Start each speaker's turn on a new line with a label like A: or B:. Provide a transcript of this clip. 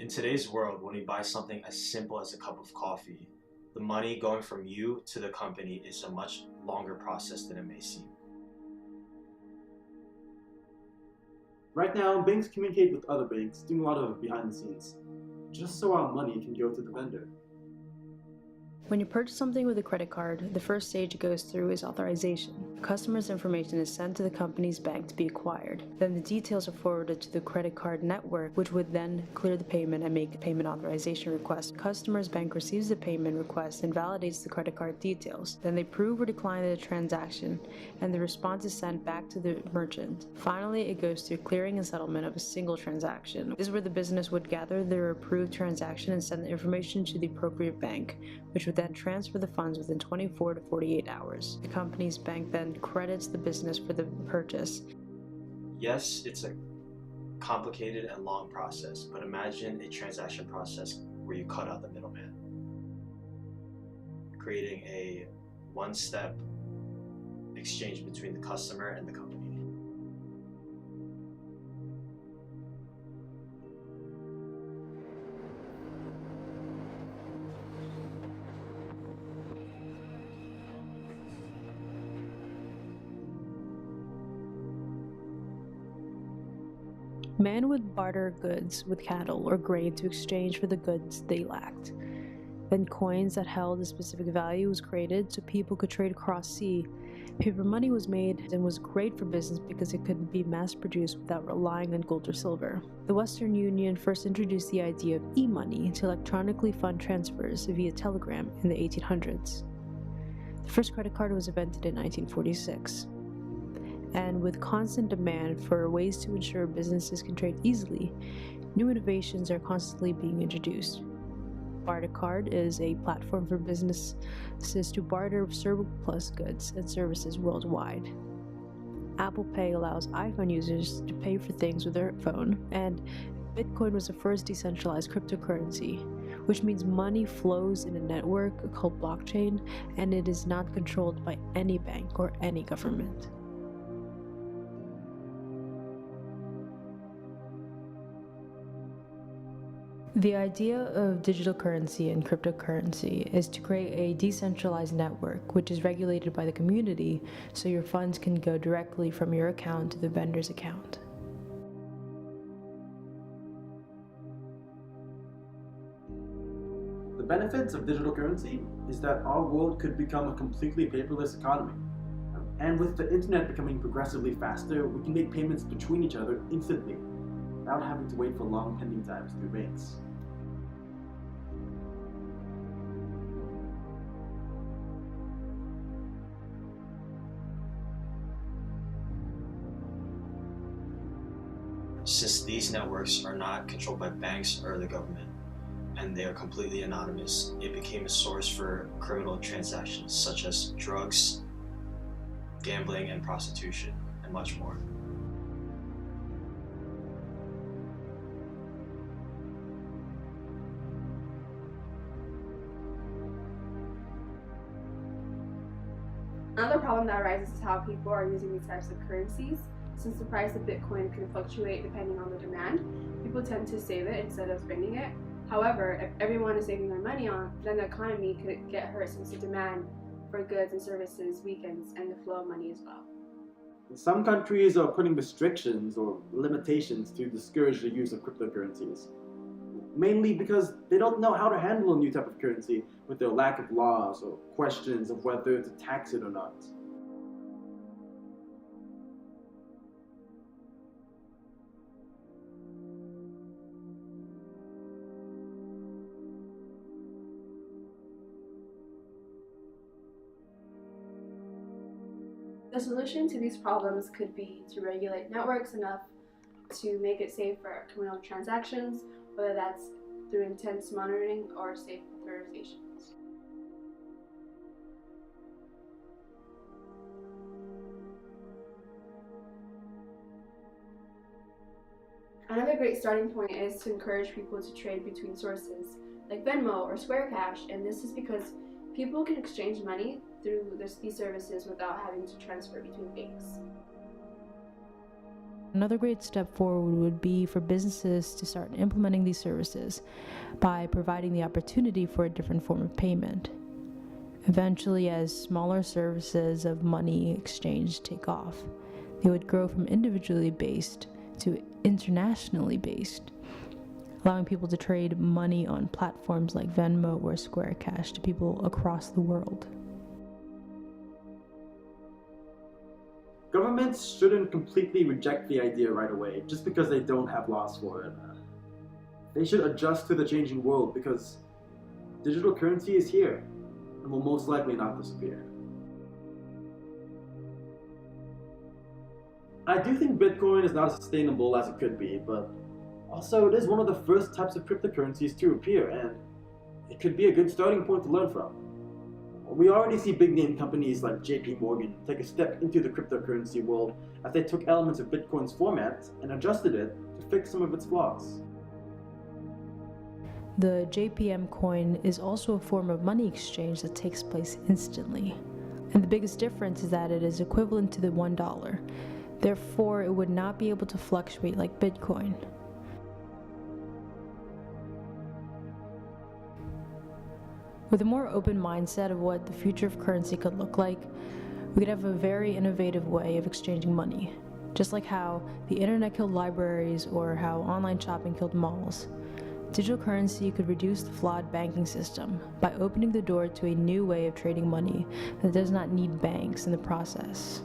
A: In today's world, when we buy something as simple as a cup of coffee, the money going from you to the company is a much longer process than it may seem.
B: Right now, banks communicate with other banks, doing a lot of behind the scenes, just so our money can go to the vendor.
C: When you purchase something with a credit card, the first stage it goes through is authorization. The customer's information is sent to the company's bank to be acquired. Then the details are forwarded to the credit card network, which would then clear the payment and make a payment authorization request. The customer's bank receives the payment request and validates the credit card details. Then they approve or decline the transaction, and the response is sent back to the merchant. Finally, it goes through clearing and settlement of a single transaction. This is where the business would gather their approved transaction and send the information to the appropriate bank, which would then transfer the funds within 24 to 48 hours. The company's bank then credits the business for the purchase.
A: Yes, it's a complicated and long process, but imagine a transaction process where you cut out the middleman, creating a one-step exchange between the customer and the company.
C: Man would barter goods with cattle or grain to exchange for the goods they lacked. Then coins that held a specific value was created so people could trade across sea. Paper money was made and was great for business because it could be mass-produced without relying on gold or silver. The Western Union first introduced the idea of e-money to electronically fund transfers via telegram in the 1800s. The first credit card was invented in 1946. And with constant demand for ways to ensure businesses can trade easily, new innovations are constantly being introduced. Barter Card is a platform for businesses to barter surplus goods and services worldwide. Apple Pay allows iPhone users to pay for things with their phone, and Bitcoin was the first decentralized cryptocurrency, which means money flows in a network called blockchain, and it is not controlled by any bank or any government. The idea of digital currency and cryptocurrency is to create a decentralized network which is regulated by the community, so your funds can go directly from your account to the vendor's account.
B: The benefits of digital currency is that our world could become a completely paperless economy. And with the internet becoming progressively faster, we can make payments between each other instantly, without having to wait for long pending times through banks.
A: Since these networks are not controlled by banks or the government, and they are completely anonymous, it became a source for criminal transactions such as drugs, gambling, and prostitution, and much more.
D: Another problem that arises is how people are using these types of currencies. Since the price of Bitcoin can fluctuate depending on the demand, people tend to save it instead of spending it. However, if everyone is saving their money on, then the economy could get hurt since the demand for goods and services weakens and the flow of money as well.
B: Some countries are putting restrictions or limitations to discourage the use of cryptocurrencies, mainly because they don't know how to handle a new type of currency with their lack of laws or questions of whether to tax it or not.
D: The solution to these problems could be to regulate networks enough to make it safe for criminal transactions, whether that's through intense monitoring or safe authorizations. Another great starting point is to encourage people to trade between sources like Venmo or Square Cash, and this is because people can exchange money through these services without having to transfer between banks.
C: Another great step forward would be for businesses to start implementing these services by providing the opportunity for a different form of payment. Eventually, as smaller services of money exchange take off, they would grow from individually based to internationally based, allowing people to trade money on platforms like Venmo or Square Cash to people across the world.
B: Governments shouldn't completely reject the idea right away just because they don't have laws for it. They should adjust to the changing world because digital currency is here and will most likely not disappear. I do think Bitcoin is not as sustainable as it could be, but also it is one of the first types of cryptocurrencies to appear, and it could be a good starting point to learn from. We already see big name companies like JP Morgan take a step into the cryptocurrency world as they took elements of Bitcoin's format and adjusted it to fix some of its flaws.
C: The JPM coin is also a form of money exchange that takes place instantly. And the biggest difference is that it is equivalent to the $1. Therefore, it would not be able to fluctuate like Bitcoin. With a more open mindset of what the future of currency could look like, we could have a very innovative way of exchanging money. Just like how the internet killed libraries or how online shopping killed malls. Digital currency could reduce the flawed banking system by opening the door to a new way of trading money that does not need banks in the process.